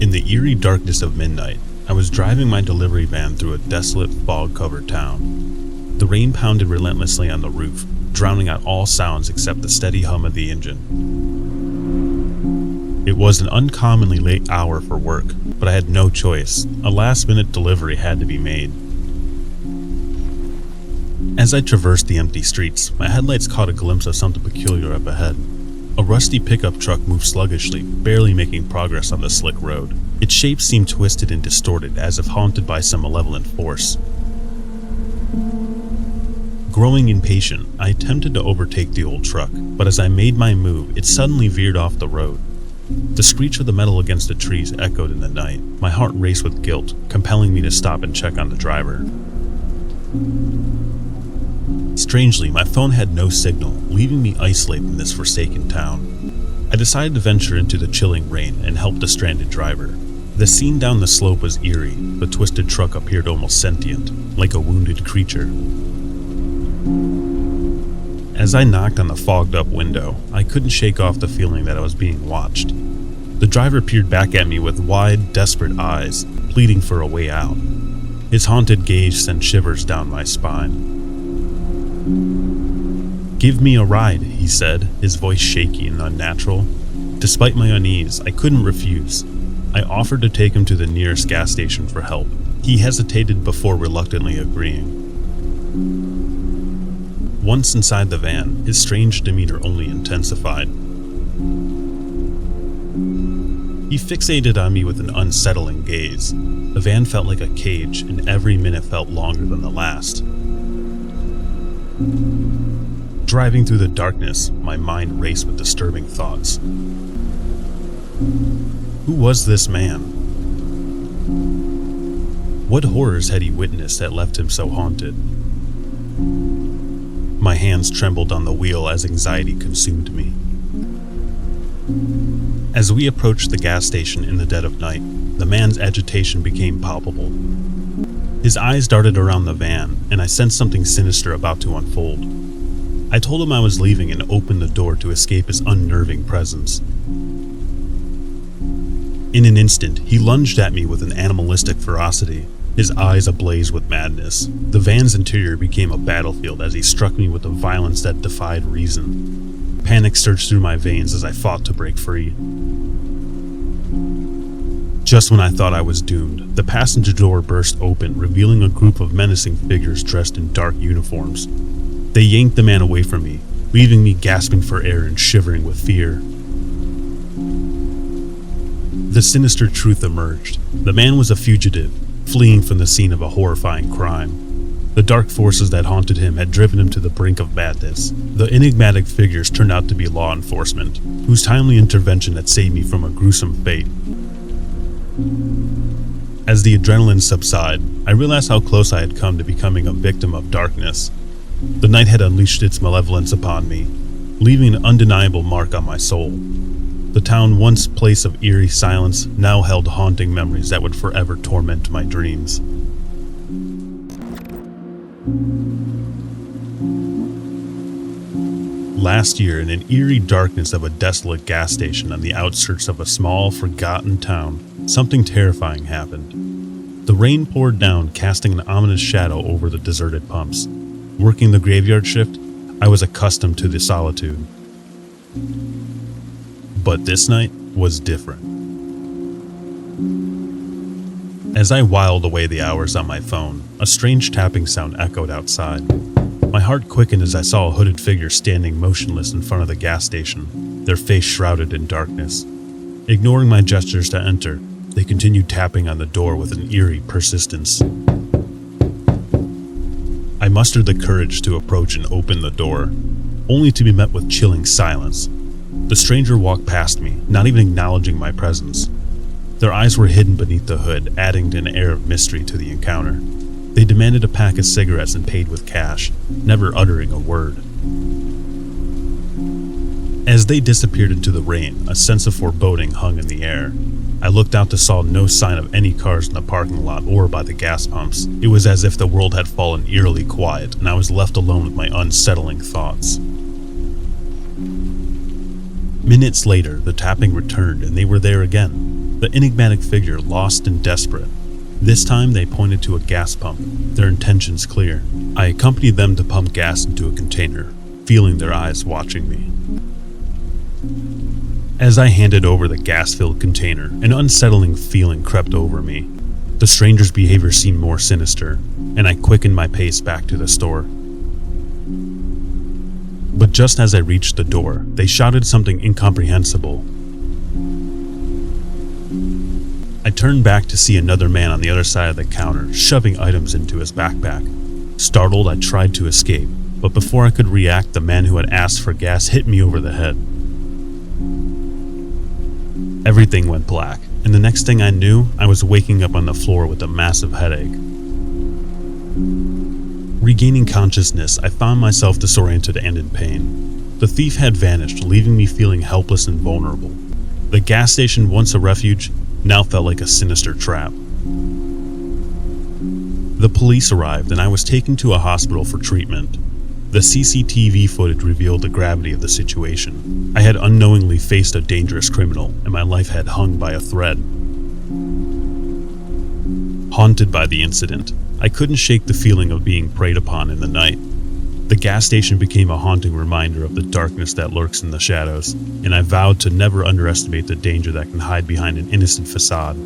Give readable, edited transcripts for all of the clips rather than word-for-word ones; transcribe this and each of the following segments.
In the eerie darkness of midnight, I was driving my delivery van through a desolate, fog-covered town. The rain pounded relentlessly on the roof, drowning out all sounds except the steady hum of the engine. It was an uncommonly late hour for work, but I had no choice. A last-minute delivery had to be made. As I traversed the empty streets, my headlights caught a glimpse of something peculiar up ahead. A rusty pickup truck moved sluggishly, barely making progress on the slick road. Its shape seemed twisted and distorted, as if haunted by some malevolent force. Growing impatient, I attempted to overtake the old truck, but as I made my move, it suddenly veered off the road. The screech of the metal against the trees echoed in the night. My heart raced with guilt, compelling me to stop and check on the driver. Strangely, my phone had no signal, leaving me isolated in this forsaken town. I decided to venture into the chilling rain and help the stranded driver. The scene down the slope was eerie. The twisted truck appeared almost sentient, like a wounded creature. As I knocked on the fogged-up window, I couldn't shake off the feeling that I was being watched. The driver peered back at me with wide, desperate eyes, pleading for a way out. His haunted gaze sent shivers down my spine. "Give me a ride," he said, his voice shaky and unnatural. Despite my unease, I couldn't refuse. I offered to take him to the nearest gas station for help. He hesitated before reluctantly agreeing. Once inside the van, his strange demeanor only intensified. He fixated on me with an unsettling gaze. The van felt like a cage, and every minute felt longer than the last. Driving through the darkness, my mind raced with disturbing thoughts. Who was this man? What horrors had he witnessed that left him so haunted? My hands trembled on the wheel as anxiety consumed me. As we approached the gas station in the dead of night, the man's agitation became palpable. His eyes darted around the van, and I sensed something sinister about to unfold. I told him I was leaving and opened the door to escape his unnerving presence. In an instant, he lunged at me with an animalistic ferocity, his eyes ablaze with madness. The van's interior became a battlefield as he struck me with a violence that defied reason. Panic surged through my veins as I fought to break free. Just when I thought I was doomed, the passenger door burst open, revealing a group of menacing figures dressed in dark uniforms. They yanked the man away from me, leaving me gasping for air and shivering with fear. The sinister truth emerged. The man was a fugitive, fleeing from the scene of a horrifying crime. The dark forces that haunted him had driven him to the brink of madness. The enigmatic figures turned out to be law enforcement, whose timely intervention had saved me from a gruesome fate. As the adrenaline subsided, I realized how close I had come to becoming a victim of darkness. The night had unleashed its malevolence upon me, leaving an undeniable mark on my soul. The town, once a place of eerie silence, now held haunting memories that would forever torment my dreams. Last year, in an eerie darkness of a desolate gas station on the outskirts of a small, forgotten town, something terrifying happened. The rain poured down, casting an ominous shadow over the deserted pumps. Working the graveyard shift, I was accustomed to the solitude. But this night was different. As I whiled away the hours on my phone, a strange tapping sound echoed outside. My heart quickened as I saw a hooded figure standing motionless in front of the gas station, their face shrouded in darkness. Ignoring my gestures to enter, they continued tapping on the door with an eerie persistence. I mustered the courage to approach and open the door, only to be met with chilling silence. The stranger walked past me, not even acknowledging my presence. Their eyes were hidden beneath the hood, adding to an air of mystery to the encounter. They demanded a pack of cigarettes and paid with cash, never uttering a word. As they disappeared into the rain, a sense of foreboding hung in the air. I looked out and saw no sign of any cars in the parking lot or by the gas pumps. It was as if the world had fallen eerily quiet, and I was left alone with my unsettling thoughts. Minutes later, the tapping returned and they were there again, the enigmatic figure lost and desperate. This time they pointed to a gas pump, their intentions clear. I accompanied them to pump gas into a container, feeling their eyes watching me. As I handed over the gas-filled container, an unsettling feeling crept over me. The stranger's behavior seemed more sinister, and I quickened my pace back to the store. But just as I reached the door, they shouted something incomprehensible. I turned back to see another man on the other side of the counter, shoving items into his backpack. Startled, I tried to escape, but before I could react, the man who had asked for gas hit me over the head. Everything went black, and the next thing I knew, I was waking up on the floor with a massive headache. Regaining consciousness, I found myself disoriented and in pain. The thief had vanished, leaving me feeling helpless and vulnerable. The gas station, once a refuge, now felt like a sinister trap. The police arrived, and I was taken to a hospital for treatment. The CCTV footage revealed the gravity of the situation. I had unknowingly faced a dangerous criminal, and my life had hung by a thread. Haunted by the incident, I couldn't shake the feeling of being preyed upon in the night. The gas station became a haunting reminder of the darkness that lurks in the shadows, and I vowed to never underestimate the danger that can hide behind an innocent facade.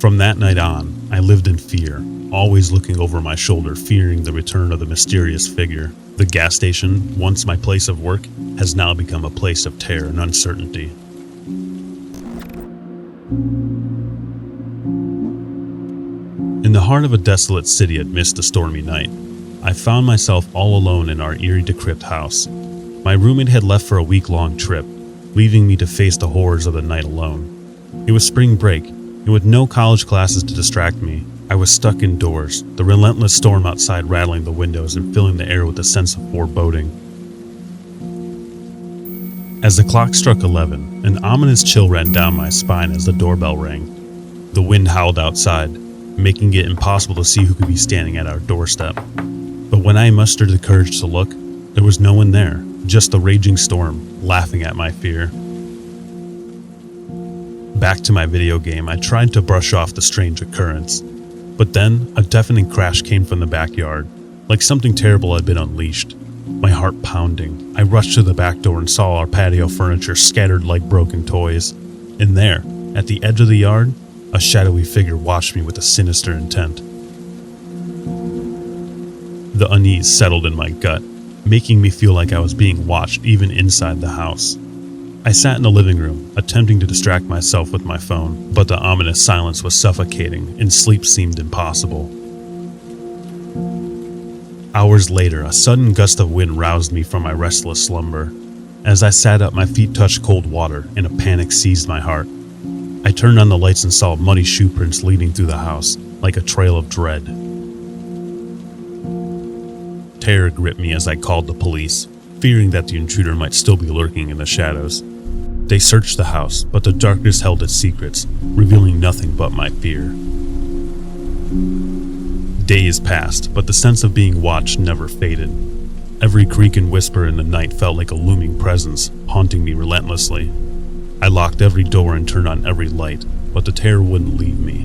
From that night on, I lived in fear, always looking over my shoulder, fearing the return of the mysterious figure. The gas station, once my place of work, has now become a place of terror and uncertainty. In the heart of a desolate city amidst a stormy night, I found myself all alone in our eerie, decrepit house. My roommate had left for a week-long trip, leaving me to face the horrors of the night alone. It was spring break, and with no college classes to distract me, I was stuck indoors, the relentless storm outside rattling the windows and filling the air with a sense of foreboding. As the clock struck 11, an ominous chill ran down my spine as the doorbell rang. The wind howled outside, making it impossible to see who could be standing at our doorstep. But when I mustered the courage to look, there was no one there, just the raging storm, laughing at my fear. Back to my video game, I tried to brush off the strange occurrence. But then, a deafening crash came from the backyard, like something terrible had been unleashed. My heart pounding, I rushed to the back door and saw our patio furniture scattered like broken toys. And there, at the edge of the yard, a shadowy figure watched me with a sinister intent. The unease settled in my gut, making me feel like I was being watched even inside the house. I sat in the living room, attempting to distract myself with my phone, but the ominous silence was suffocating, and sleep seemed impossible. Hours later, a sudden gust of wind roused me from my restless slumber. As I sat up, my feet touched cold water, and a panic seized my heart. I turned on the lights and saw muddy shoe prints leading through the house, like a trail of dread. Terror gripped me as I called the police, fearing that the intruder might still be lurking in the shadows. They searched the house, but the darkness held its secrets, revealing nothing but my fear. Days passed, but the sense of being watched never faded. Every creak and whisper in the night felt like a looming presence, haunting me relentlessly. I locked every door and turned on every light, but the terror wouldn't leave me.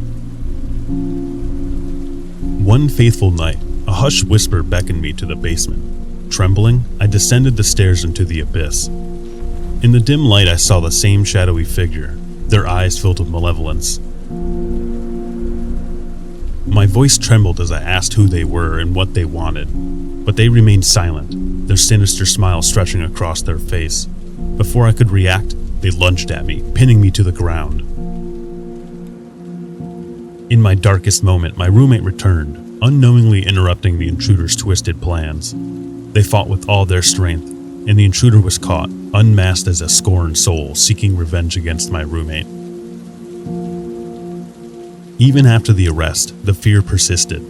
One faithful night, a hushed whisper beckoned me to the basement. Trembling, I descended the stairs into the abyss. In the dim light, I saw the same shadowy figure, their eyes filled with malevolence. My voice trembled as I asked who they were and what they wanted, but they remained silent, their sinister smile stretching across their face. Before I could react, they lunged at me, pinning me to the ground. In my darkest moment, my roommate returned, unknowingly interrupting the intruder's twisted plans. They fought with all their strength, and the intruder was caught, unmasked as a scorned soul seeking revenge against my roommate. Even after the arrest, the fear persisted.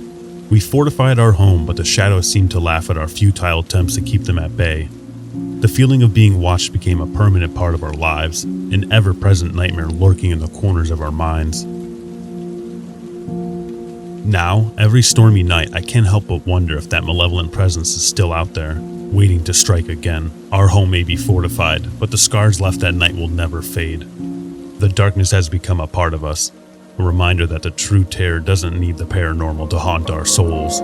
We fortified our home, but the shadows seemed to laugh at our futile attempts to keep them at bay. The feeling of being watched became a permanent part of our lives, an ever-present nightmare lurking in the corners of our minds. Now, every stormy night, I can't help but wonder if that malevolent presence is still out there, waiting to strike again. Our home may be fortified, but the scars left that night will never fade. The darkness has become a part of us, a reminder that the true terror doesn't need the paranormal to haunt our souls.